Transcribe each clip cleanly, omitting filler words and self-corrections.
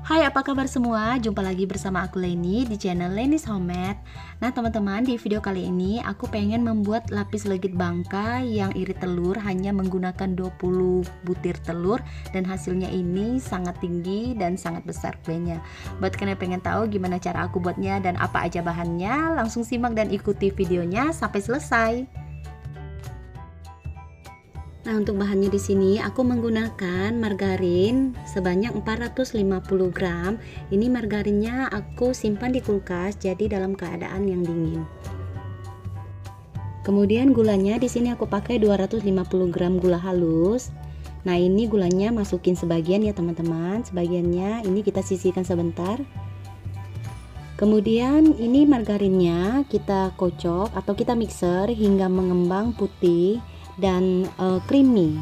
Hai, apa kabar semua? Jumpa lagi bersama aku Leni di channel Leni's Homemade. Nah teman-teman, di video kali ini aku pengen membuat lapis legit Bangka yang irit telur hanya menggunakan 20 butir telur, dan hasilnya ini sangat tinggi dan sangat besar kuenya. Buat kalian yang pengen tahu gimana cara aku buatnya dan apa aja bahannya, langsung simak dan ikuti videonya sampai selesai. Nah, untuk bahannya di sini aku menggunakan margarin sebanyak 450 gram. Ini margarinnya aku simpan di kulkas, jadi dalam keadaan yang dingin. Kemudian gulanya di sini aku pakai 250 gram gula halus. Nah, ini gulanya masukin sebagian ya teman-teman. Sebagiannya ini kita sisihkan sebentar. Kemudian ini margarinnya kita kocok atau kita mixer hingga mengembang putih dan creamy.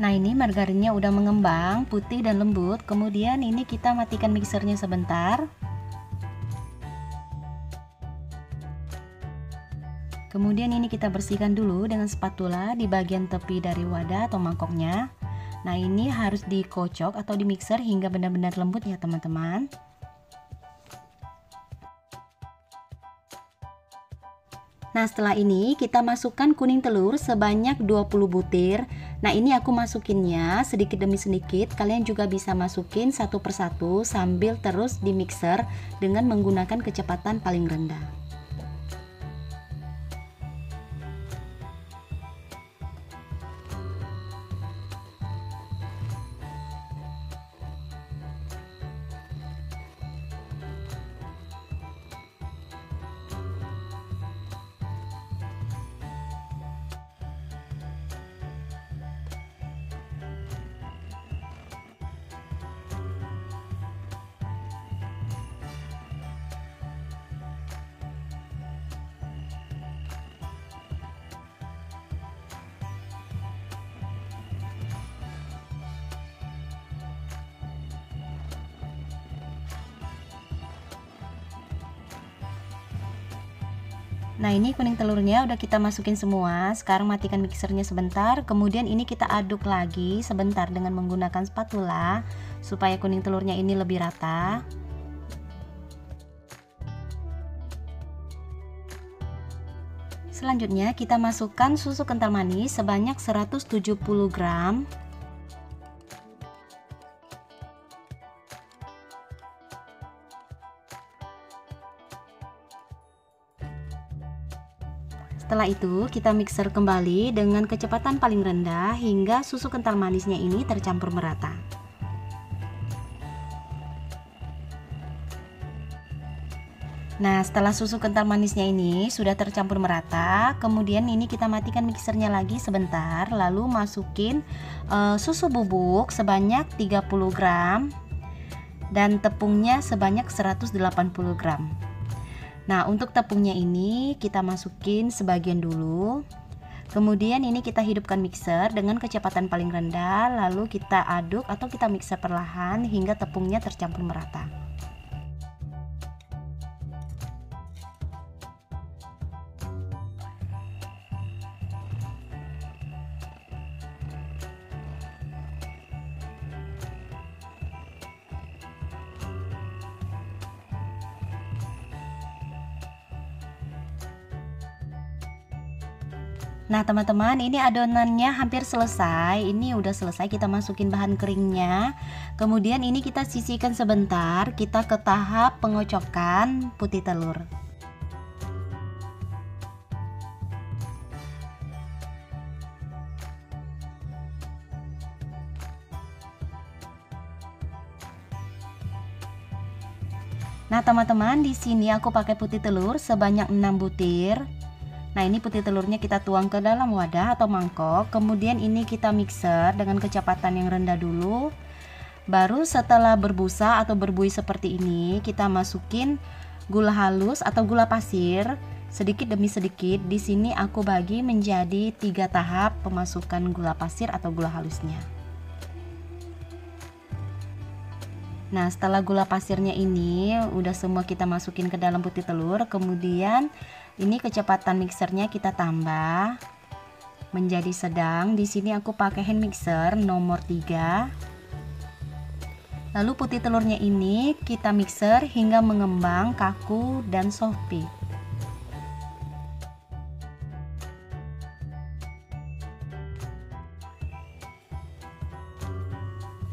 Nah, ini margarinnya udah mengembang putih dan lembut. Kemudian ini kita matikan mixernya sebentar. Kemudian ini kita bersihkan dulu dengan spatula di bagian tepi dari wadah atau mangkoknya. Nah, ini harus dikocok atau di mixer hingga benar-benar lembut ya teman-teman. Nah, setelah ini kita masukkan kuning telur sebanyak 20 butir. Nah, ini aku masukinnya sedikit demi sedikit. Kalian juga bisa masukin satu persatu sambil terus di mixer dengan menggunakan kecepatan paling rendah. Nah, ini kuning telurnya udah kita masukin semua. Sekarang matikan mixernya sebentar. Kemudian ini kita aduk lagi sebentar dengan menggunakan spatula supaya kuning telurnya ini lebih rata. Selanjutnya kita masukkan susu kental manis sebanyak 170 gram. Setelah itu kita mixer kembali dengan kecepatan paling rendah hingga susu kental manisnya ini tercampur merata. Nah, setelah susu kental manisnya ini sudah tercampur merata, kemudian ini kita matikan mixernya lagi sebentar, lalu masukin susu bubuk sebanyak 30 gram dan tepungnya sebanyak 180 gram. Nah, untuk tepungnya ini kita masukin sebagian dulu. Kemudian ini kita hidupkan mixer dengan kecepatan paling rendah, lalu kita aduk atau kita mixer perlahan hingga tepungnya tercampur merata. Nah teman-teman, ini adonannya hampir selesai. Ini udah selesai, kita masukin bahan keringnya. Kemudian ini kita sisihkan sebentar. Kita ke tahap pengocokan putih telur. Nah Nah, teman-teman, di sini aku pakai putih telur sebanyak 6 butir. Nah, ini putih telurnya kita tuang ke dalam wadah atau mangkok. Kemudian ini kita mixer dengan kecepatan yang rendah dulu. Baru setelah berbusa atau berbuih seperti ini, kita masukin gula halus atau gula pasir sedikit demi sedikit. Di sini aku bagi menjadi 3 tahap pemasukan gula pasir atau gula halusnya. Nah, setelah gula pasirnya ini udah semua kita masukin ke dalam putih telur, kemudian ini kecepatan mixernya kita tambah menjadi sedang. Di sini aku pakai hand mixer nomor 3. Lalu putih telurnya ini kita mixer hingga mengembang, kaku dan soft peak.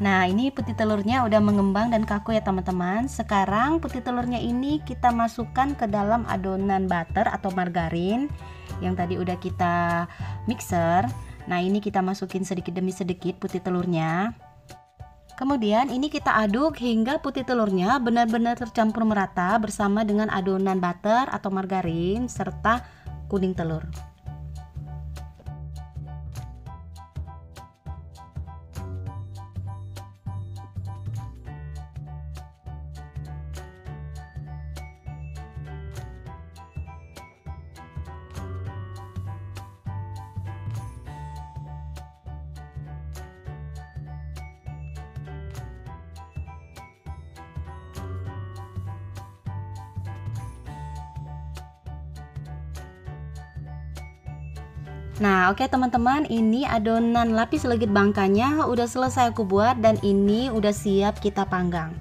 Nah, ini putih telurnya udah mengembang dan kaku ya teman-teman. Sekarang putih telurnya ini kita masukkan ke dalam adonan butter atau margarin yang tadi udah kita mixer. Nah, ini kita masukin sedikit demi sedikit putih telurnya. Kemudian ini kita aduk hingga putih telurnya benar-benar tercampur merata bersama dengan adonan butter atau margarin serta kuning telur. Nah, oke teman-teman, ini adonan lapis legit bangkanya udah selesai aku buat dan ini udah siap kita panggang.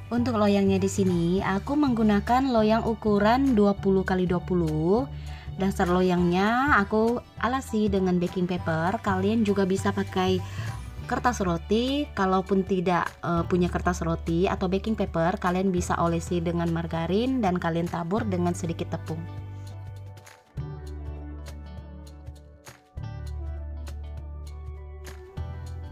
Untuk loyangnya di sini aku menggunakan loyang ukuran 20x20. Dasar loyangnya aku alasi dengan baking paper. Kalian juga bisa pakai kertas roti. Kalaupun tidak punya kertas roti atau baking paper, kalian bisa olesi dengan margarin dan kalian tabur dengan sedikit tepung.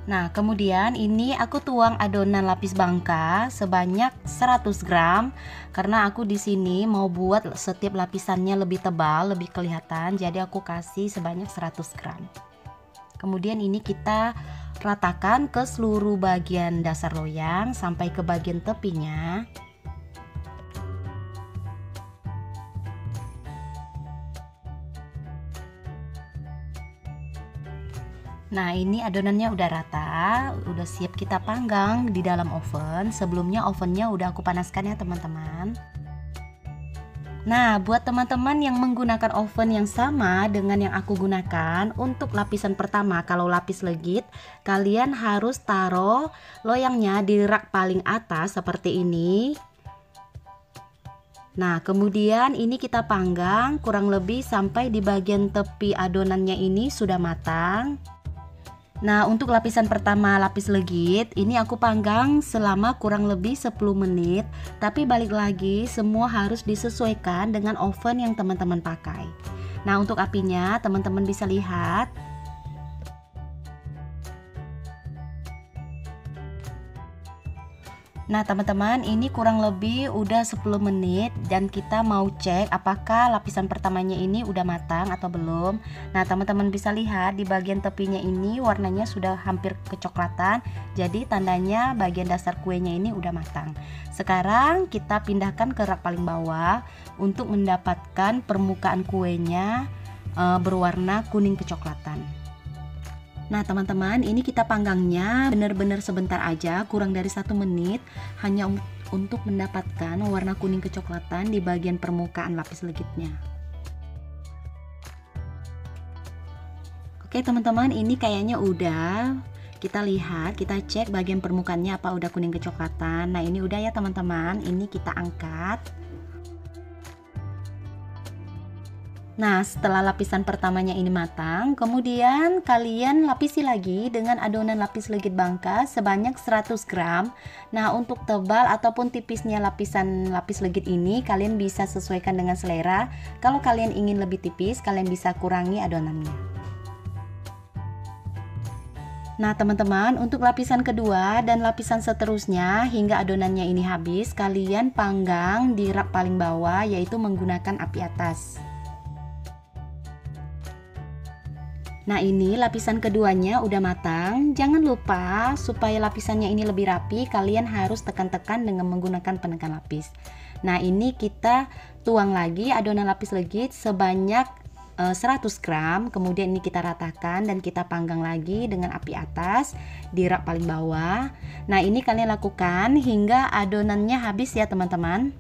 Nah, kemudian ini aku tuang adonan lapis bangka sebanyak 100 gram karena aku di sini mau buat setiap lapisannya lebih tebal, lebih kelihatan. Jadi aku kasih sebanyak 100 gram. Kemudian ini kita ratakan ke seluruh bagian dasar loyang sampai ke bagian tepinya. Nah, ini adonannya udah rata, udah siap kita panggang di dalam oven. Sebelumnya ovennya udah aku panaskan ya teman-teman. Nah, buat teman-teman yang menggunakan oven yang sama dengan yang aku gunakan, untuk lapisan pertama kalau lapis legit, kalian harus taruh loyangnya di rak paling atas seperti ini. Nah, kemudian ini kita panggang kurang lebih sampai di bagian tepi adonannya ini sudah matang. Nah, untuk lapisan pertama lapis legit ini aku panggang selama kurang lebih 10 menit. Tapi balik lagi, semua harus disesuaikan dengan oven yang teman-teman pakai. Nah, untuk apinya teman-teman bisa lihat. Nah teman-teman, ini kurang lebih udah 10 menit dan kita mau cek apakah lapisan pertamanya ini udah matang atau belum. Nah teman-teman bisa lihat di bagian tepinya ini warnanya sudah hampir kecoklatan. Jadi tandanya bagian dasar kuenya ini udah matang. Sekarang kita pindahkan ke rak paling bawah untuk mendapatkan permukaan kuenya berwarna kuning kecoklatan. Nah teman-teman, ini kita panggangnya benar-benar sebentar aja, kurang dari 1 menit, hanya untuk mendapatkan warna kuning kecoklatan di bagian permukaan lapis legitnya. Oke teman-teman, ini kayaknya udah. Kita lihat, kita cek bagian permukaannya apa udah kuning kecoklatan. Nah ini udah ya teman-teman, ini kita angkat. Nah, setelah lapisan pertamanya ini matang, kemudian kalian lapisi lagi dengan adonan lapis legit bangka sebanyak 100 gram. Nah, untuk tebal ataupun tipisnya lapisan lapis legit ini kalian bisa sesuaikan dengan selera. Kalau kalian ingin lebih tipis, kalian bisa kurangi adonannya. Nah teman-teman, untuk lapisan kedua dan lapisan seterusnya hingga adonannya ini habis, kalian panggang di rak paling bawah, yaitu menggunakan api atas. Nah ini lapisan keduanya udah matang. Jangan lupa supaya lapisannya ini lebih rapi, kalian harus tekan-tekan dengan menggunakan penekan lapis. Nah ini kita tuang lagi adonan lapis legit sebanyak 100 gram, kemudian ini kita ratakan dan kita panggang lagi dengan api atas di rak paling bawah. Nah ini kalian lakukan hingga adonannya habis ya teman-teman.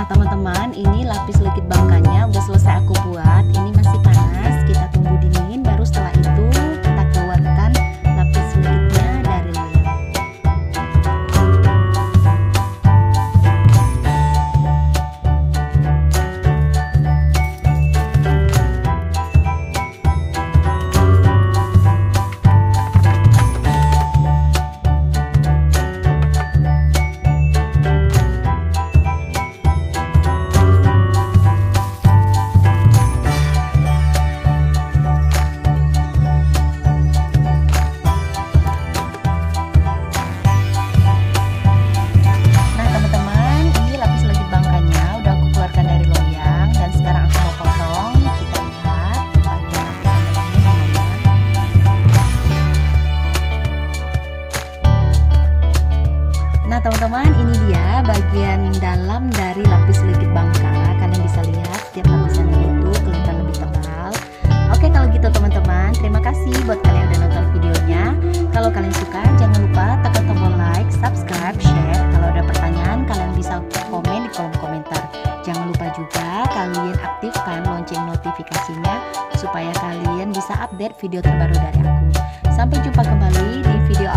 Teman-teman, ini lapis legit bangkanya udah selesai aku buat. Ini masih panas, kita tunggu dingin, baru setelah itu kita keluarkan lapis legitnya dari loyang. Teman-teman, ini dia bagian dalam dari lapis legit bangka. Kalian bisa lihat setiap lapisannya itu kelihatan lebih tebal. Oke, kalau gitu teman-teman, terima kasih buat kalian yang udah nonton videonya. Kalau kalian suka, jangan lupa tekan tombol like, subscribe, share. Kalau ada pertanyaan, kalian bisa komen di kolom komentar. Jangan lupa juga kalian aktifkan lonceng notifikasinya supaya kalian bisa update video terbaru dari aku. Sampai jumpa kembali di video